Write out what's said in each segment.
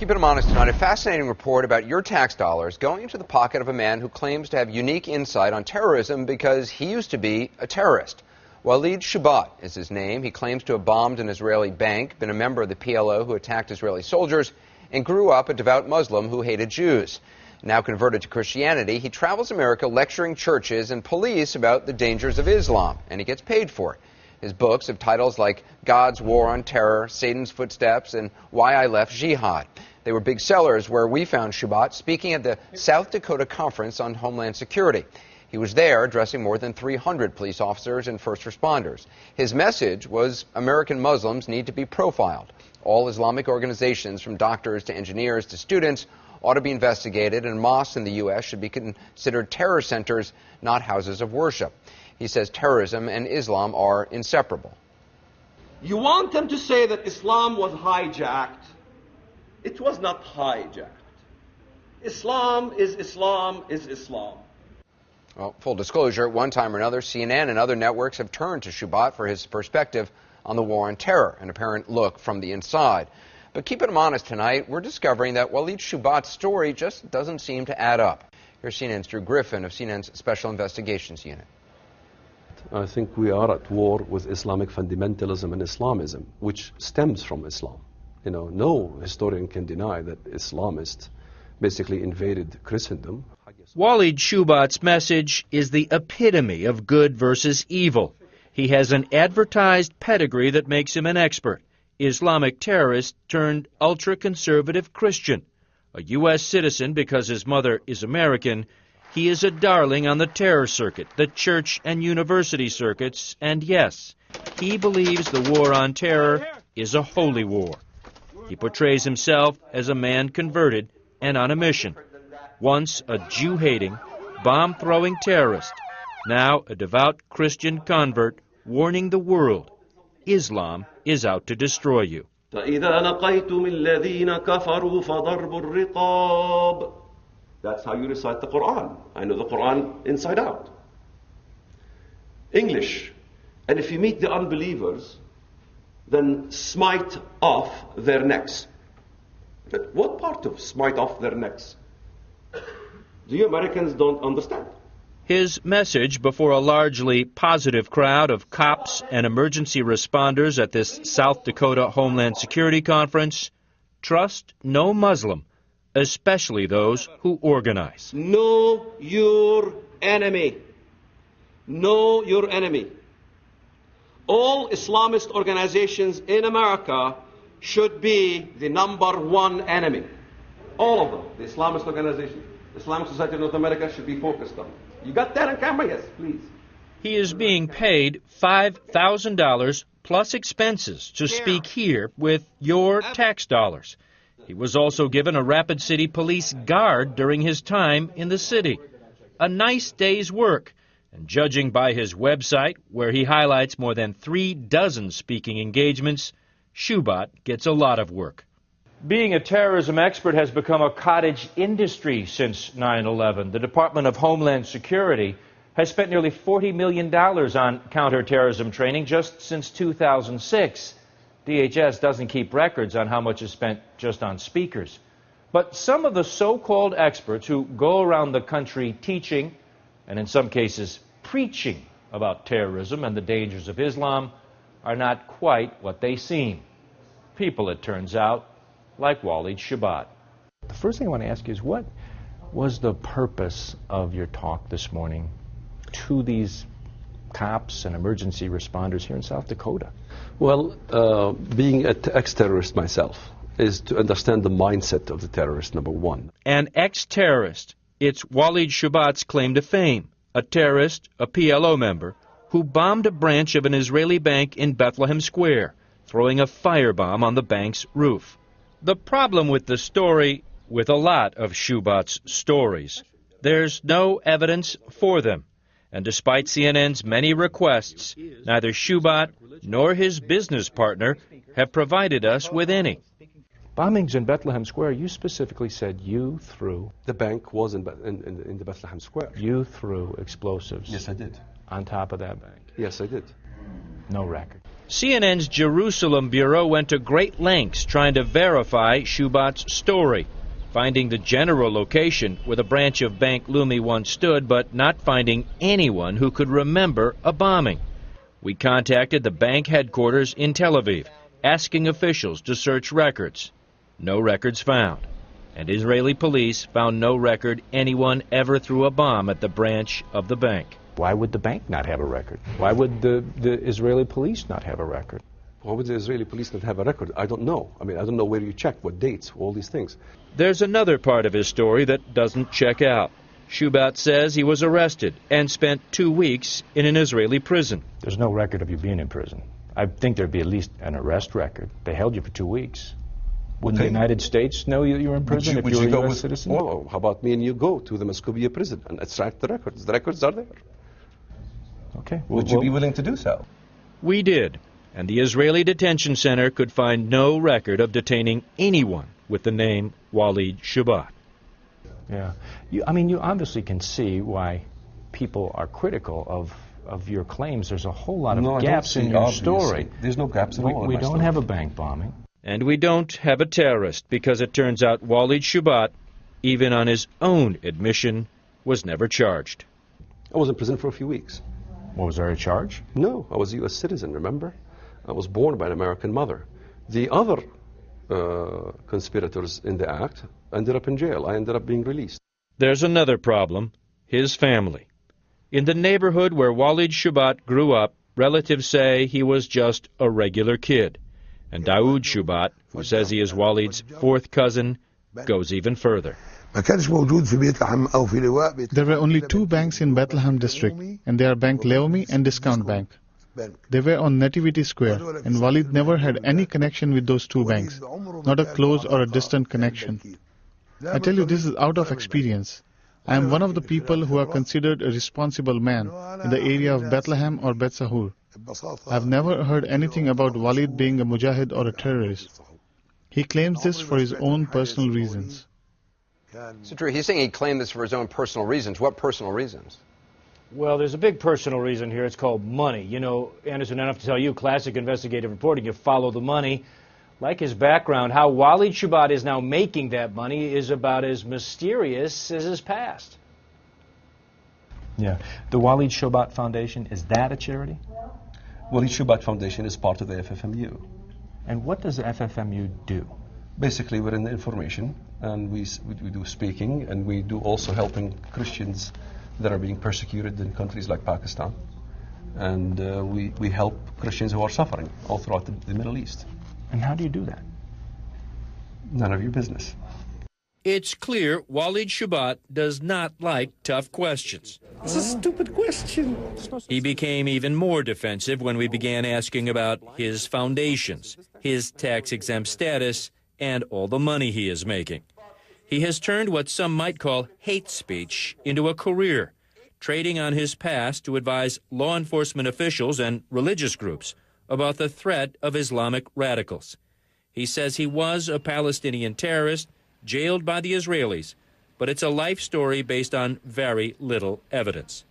Keeping them honest tonight, a fascinating report about your tax dollars going into the pocket of a man who claims to have unique insight on terrorism because he used to be a terrorist. Walid Shubhat is his name. He claims to have bombed an Israeli bank, been a member of the PLO who attacked Israeli soldiers, and grew up a devout Muslim who hated Jews. Now converted to Christianity, he travels America lecturing churches and police about the dangers of Islam, and he gets paid for it. His books have titles like God's War on Terror, Satan's Footsteps, and Why I Left Jihad. They were big sellers where we found Shubhat speaking at the South Dakota Conference on Homeland Security. He was there addressing more than 300 police officers and first responders. His message was American Muslims need to be profiled. All Islamic organizations, from doctors to engineers to students, ought to be investigated, and mosques in the U.S. should be considered terror centers, not houses of worship. He says terrorism and Islam are inseparable. You want them to say that Islam was hijacked. It was not hijacked. Islam is Islam is Islam. Well, full disclosure, at one time or another, C.N.N. and other networks have turned to Shubhat for his perspective on the war on terror, an apparent look from the inside. But keeping him honest tonight, we're discovering that Walid Shubhat's story just doesn't seem to add up. Here's CNN's Drew Griffin of CNN's Special Investigations Unit. I think we are at war with Islamic fundamentalism and Islamism, which stems from Islam. You know, no historian can deny that Islamists basically invaded Christendom. Walid Shubhat's message is the epitome of good versus evil. He has an advertised pedigree that makes him an expert. Islamic terrorist turned ultra-conservative Christian. A U.S. citizen because his mother is American, he is a darling on the terror circuit, the church and university circuits, and yes, he believes the war on terror is a holy war. He portrays himself as a man converted and on a mission. Once a Jew-hating, bomb-throwing terrorist, now a devout Christian convert warning the world, Islam is out to destroy you. That's how you recite the Quran. I know the Quran inside out. English. And if you meet the unbelievers, then smite off their necks. But what part of smite off their necks? The Americans don't understand. His message before a largely positive crowd of cops and emergency responders at this South Dakota Homeland Security Conference: trust no Muslim, especially those who organize. Know your enemy. Know your enemy. All Islamist organizations in America should be the #1 enemy. All of them, the Islamist organizations. The Islamic Society of North America should be focused on. You got that on camera? Yes, please. He is being paid $5,000 plus expenses to speak here with your tax dollars. He was also given a Rapid City Police guard during his time in the city. A nice day's work. And judging by his website, where he highlights more than 36 speaking engagements, Shubhat gets a lot of work. Being a terrorism expert has become a cottage industry since 9/11. The Department of Homeland Security has spent nearly $40 million on counterterrorism training just since 2006. DHS doesn't keep records on how much is spent just on speakers. But some of the so-called experts who go around the country teaching, and in some cases preaching, about terrorism and the dangers of Islam are not quite what they seem. People, it turns out, like Walid Shubhat. The first thing I want to ask you is, what was the purpose of your talk this morning to these cops and emergency responders here in South Dakota? Well, being an ex-terrorist myself is to understand the mindset of the terrorist, #1. An ex-terrorist. It's Walid Shubhat's claim to fame. A terrorist, a PLO member, who bombed a branch of an Israeli bank in Bethlehem Square, throwing a firebomb on the bank's roof. The problem with the story, with a lot of Shubhat's stories, there's no evidence for them. And despite CNN's many requests, neither Shubhat nor his business partner have provided us with any. Bombings in Bethlehem Square, you specifically said you threw... The bank was in the Bethlehem Square. You threw explosives. Yes, I did. On top of that bank. Yes, I did. No record. CNN's Jerusalem bureau went to great lengths trying to verify Shubat's story, finding the general location where the branch of Bank Leumi once stood, but not finding anyone who could remember a bombing. We contacted the bank headquarters in Tel Aviv, asking officials to search records. No records found. And Israeli police found no record anyone ever threw a bomb at the branch of the bank. Why would the bank not have a record? Why would the Israeli police not have a record? Why would the Israeli police not have a record? I don't know. I mean, I don't know where you check, what dates, all these things. There's another part of his story that doesn't check out. Shubat says he was arrested and spent 2 weeks in an Israeli prison. There's no record of you being in prison. I think there'd be at least an arrest record. They held you for 2 weeks. Wouldn't the United States know you were in prison if you were a U.S. citizen? Well, how about me and you go to the Muscovia prison and extract the records? The records are there. Okay. Would you be willing to do so? We did, and the Israeli detention center could find no record of detaining anyone with the name Walid Shubat. Yeah. You obviously can see why people are critical of your claims. There's a whole lot of gaps in your story. There's no gaps at all. We don't have a bank bombing. And we don't have a terrorist, because it turns out Walid Shubat, even on his own admission, was never charged. I was in prison for a few weeks. Was there a charge? No, I was a U.S. citizen, remember? I was born by an American mother. The other conspirators in the act ended up in jail. I ended up being released. There's another problem, his family. In the neighborhood where Walid Shubat grew up, relatives say he was just a regular kid. And Daoud Shubat, who says he is Walid's fourth cousin, goes even further. There were only 2 banks in Bethlehem district, and they are Bank Leumi and Discount Bank. They were on Nativity Square, and Walid never had any connection with those 2 banks, not a close or a distant connection. I tell you, this is out of experience. I am one of the people who are considered a responsible man in the area of Bethlehem or Beth Sahur. I have never heard anything about Walid being a mujahid or a terrorist. He claims this for his own personal reasons. So true. He's saying he claimed this for his own personal reasons. What personal reasons? Well, there's a big personal reason here. It's called money. You know, Anderson, I don't have to tell you, classic investigative reporting, you follow the money. Like his background, how Walid Shubat is now making that money is about as mysterious as his past. Yeah. The Walid Shubat Foundation, is that a charity? Walid Shubat Foundation is part of the FFMU. And what does the FFMU do? Basically, we're in the information, and we do speaking, and we do also helping Christians that are being persecuted in countries like Pakistan. And we help Christians who are suffering all throughout the Middle East. And how do you do that? None of your business. It's clear Walid Shubat does not like tough questions. It's a stupid question. He became even more defensive when we began asking about his foundations, his tax-exempt status, and all the money he is making. He has turned what some might call hate speech into a career, trading on his past to advise law enforcement officials and religious groups about the threat of Islamic radicals. He says he was a Palestinian terrorist jailed by the Israelis, but it's a life story based on very little evidence.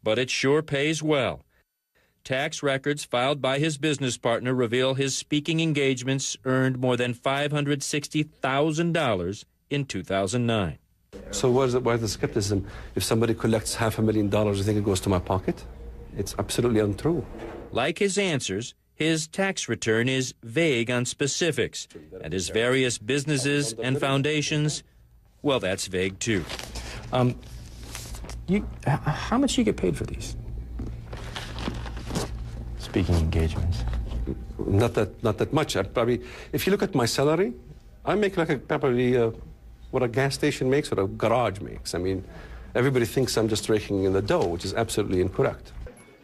But it sure pays well. Tax records filed by his business partner reveal his speaking engagements earned more than $560,000 in 2009. So why the skepticism? If somebody collects $500,000, you think it goes to my pocket? It's absolutely untrue. Like his answers, his tax return is vague on specifics, and his various businesses and foundations, well, that's vague too. How much do you get paid for these speaking engagements? Not that much. Probably, if you look at my salary, I make like probably what a gas station makes, what a garage makes. I mean, everybody thinks I'm just raking in the dough, which is absolutely incorrect.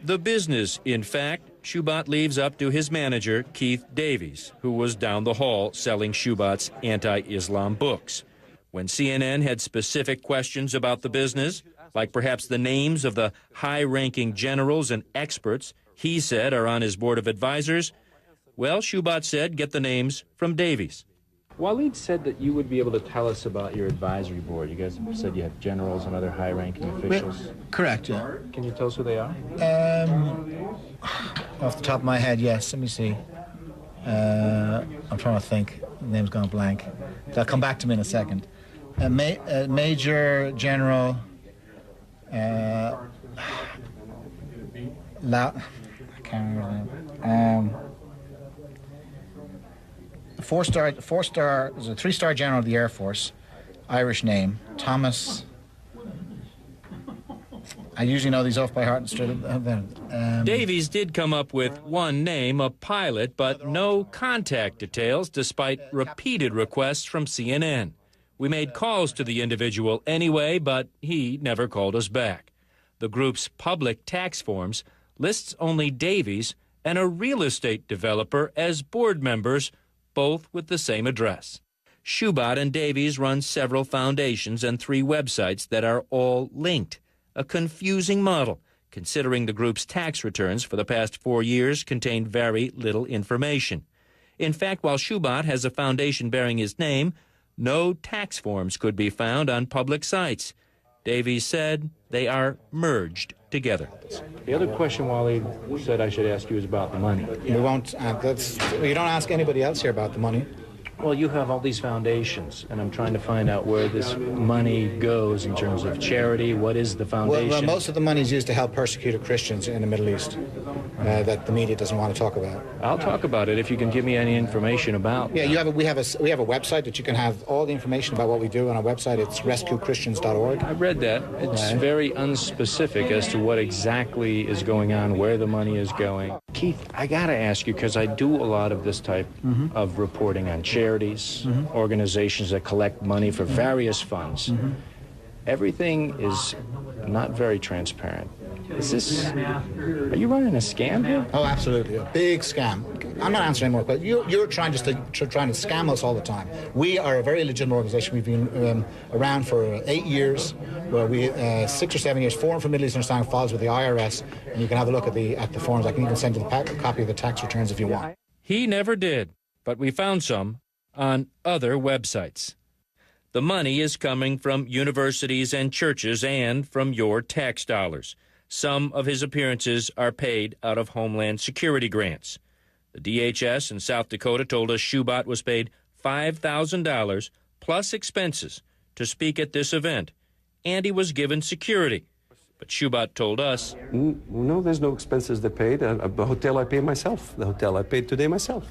The business, in fact, Shubat leaves up to his manager, Keith Davies, who was down the hall selling Shubat's anti-Islam books. When CNN had specific questions about the business, like perhaps the names of the high-ranking generals and experts he said are on his board of advisors, well, Shubat said, get the names from Davies. Walid said that you would be able to tell us about your advisory board. You guys said you have generals and other high-ranking officials. Correct, yeah. Can you tell us who they are? Off the top of my head, yes. Let me see. I'm trying to think. The name's gone blank. They'll come back to me in a second. Major General I can't remember the name. Four-star, there's a 3-star general of the Air Force, Irish name, Thomas. I usually know these off by heart and straight up. Davies did come up with one name, a pilot, but no contact details despite repeated requests from C.N.N. We made calls to the individual anyway, but he never called us back. The group's public tax forms lists only Davies and a real estate developer as board members, both with the same address. Shubhat and Davies run several foundations and 3 websites that are all linked. A confusing model, considering the group's tax returns for the past 4 years contain very little information. In fact, while Shubhat has a foundation bearing his name, no tax forms could be found on public sites. Davies said they are merged together. The other question Wally said I should ask you is about the money. We won't. You don't ask anybody else here about the money. Well, you have all these foundations, and I'm trying to find out where this money goes in terms of charity. What is the foundation? Well, most of the money is used to help persecuted Christians in the Middle East that the media doesn't want to talk about. I'll talk about it if you can give me any information about. Yeah, we have a website that you can have all the information about what we do on our website. It's rescuechristians.org. I read that. It's very unspecific as to what exactly is going on, where the money is going. Keith, I got to ask you, because I do a lot of this type of reporting on charities, organizations that collect money for various funds. Everything is not very transparent. Are you running a scam here? Oh, absolutely. A big scam. I'm not answering more questions. You're trying to scam us all the time. We are a very legitimate organization. We've been around for 8 years, where we 6 or 7 years, Forum for Middle Eastern Islamic files with the IRS, and you can have a look at the forms. I can even send you a copy of the tax returns if you want. He never did, but we found some on other websites. The money is coming from universities and churches and from your tax dollars. Some of his appearances are paid out of Homeland Security grants. The DHS in South Dakota told us Shubhat was paid $5,000 plus expenses to speak at this event, and he was given security. But Shubhat told us, no, there's no expenses they paid. The hotel I pay myself. The hotel I paid today myself.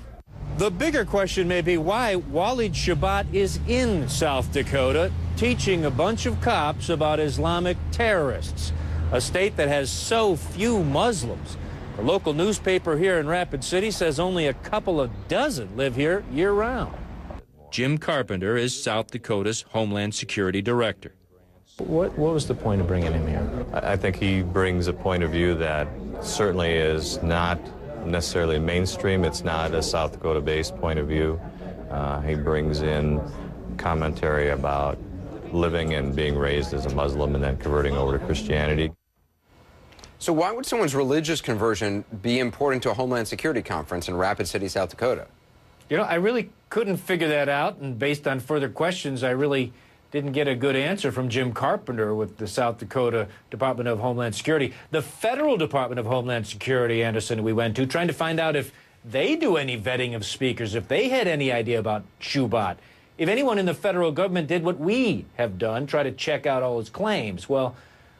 The bigger question may be why Walid Shubhat is in South Dakota teaching a bunch of cops about Islamic terrorists, a state that has so few Muslims. The local newspaper here in Rapid City says only a couple of dozen live here year-round. Jim Carpenter is South Dakota's Homeland Security Director. What was the point of bringing him here? I think he brings a point of view that certainly is not necessarily mainstream. It's not a South Dakota-based point of view. He brings in commentary about living and being raised as a Muslim and then converting over to Christianity. So why would someone's religious conversion be important to a Homeland Security conference in Rapid City, South Dakota? You know, I really couldn't figure that out, and based on further questions, I really didn't get a good answer from Jim Carpenter with the South Dakota Department of Homeland Security. The Federal Department of Homeland Security, Anderson, we went to, trying to find out if they do any vetting of speakers, if they had any idea about Shubhat, if anyone in the federal government did what we have done, try to check out all his claims. Well,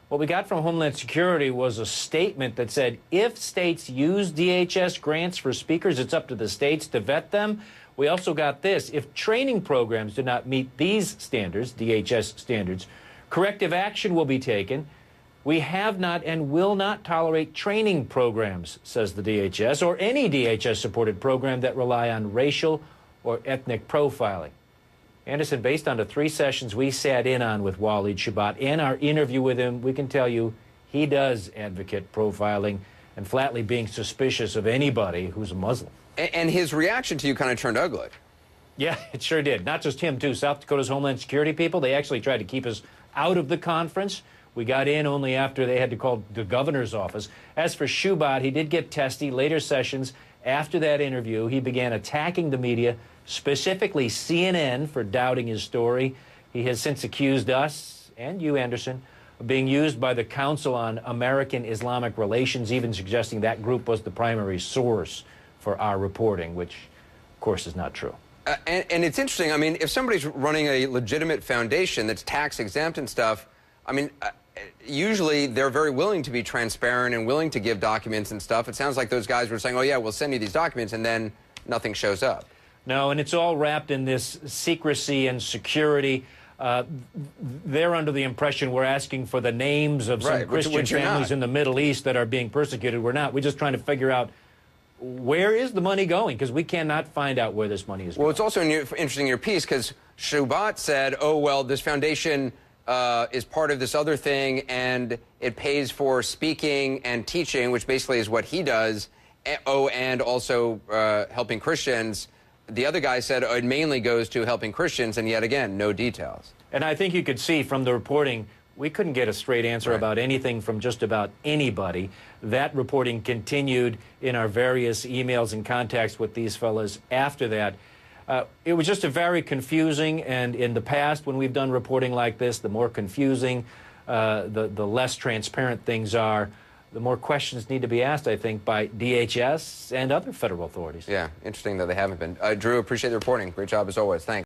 what we got from Homeland Security was a statement that said if states use DHS grants for speakers, it's up to the states to vet them. We also got this: if training programs do not meet these standards, DHS standards, corrective action will be taken. We have not and will not tolerate training programs, says the DHS, or any DHS-supported program that rely on racial or ethnic profiling. Anderson, based on the 3 sessions we sat in on with Walid Shubhat and our interview with him, we can tell you he does advocate profiling and flatly being suspicious of anybody who's a Muslim. And his reaction to you kind of turned ugly. Yeah, it sure did. Not just him, too. South Dakota's Homeland Security people, they actually tried to keep us out of the conference. We got in only after they had to call the governor's office. As for Shubhat, he did get testy. Later sessions, after that interview, he began attacking the media, specifically C.N.N, for doubting his story. He has since accused us, and you, Anderson, being used by the Council on American Islamic Relations, even suggesting that group was the primary source for our reporting, which, of course, is not true. And it's interesting. I mean, if somebody's running a legitimate foundation that's tax exempt and stuff, I mean, usually they're very willing to be transparent and willing to give documents and stuff. It sounds like those guys were saying, oh, yeah, we'll send you these documents, and then nothing shows up. No, and it's all wrapped in this secrecy and security. They're under the impression we're asking for the names of some Christian families in the Middle East that are being persecuted. We're not. We're just trying to figure out where is the money going, because we cannot find out where this money is going. Well, it's also interesting in your piece because Shubhat said, oh, well, this foundation is part of this other thing, and it pays for speaking and teaching, which basically is what he does. Oh, and also helping Christians. The other guy said it mainly goes to helping Christians, and yet again, no details. And I think you could see from the reporting, we couldn't get a straight answer about anything from just about anybody. That reporting continued in our various emails and contacts with these fellas after that. It was just a very confusing, and in the past when we've done reporting like this, the more confusing, the less transparent things are, the more questions need to be asked, I think, by DHS and other federal authorities. Yeah, interesting that they haven't been. Drew, appreciate the reporting. Great job as always. Thanks.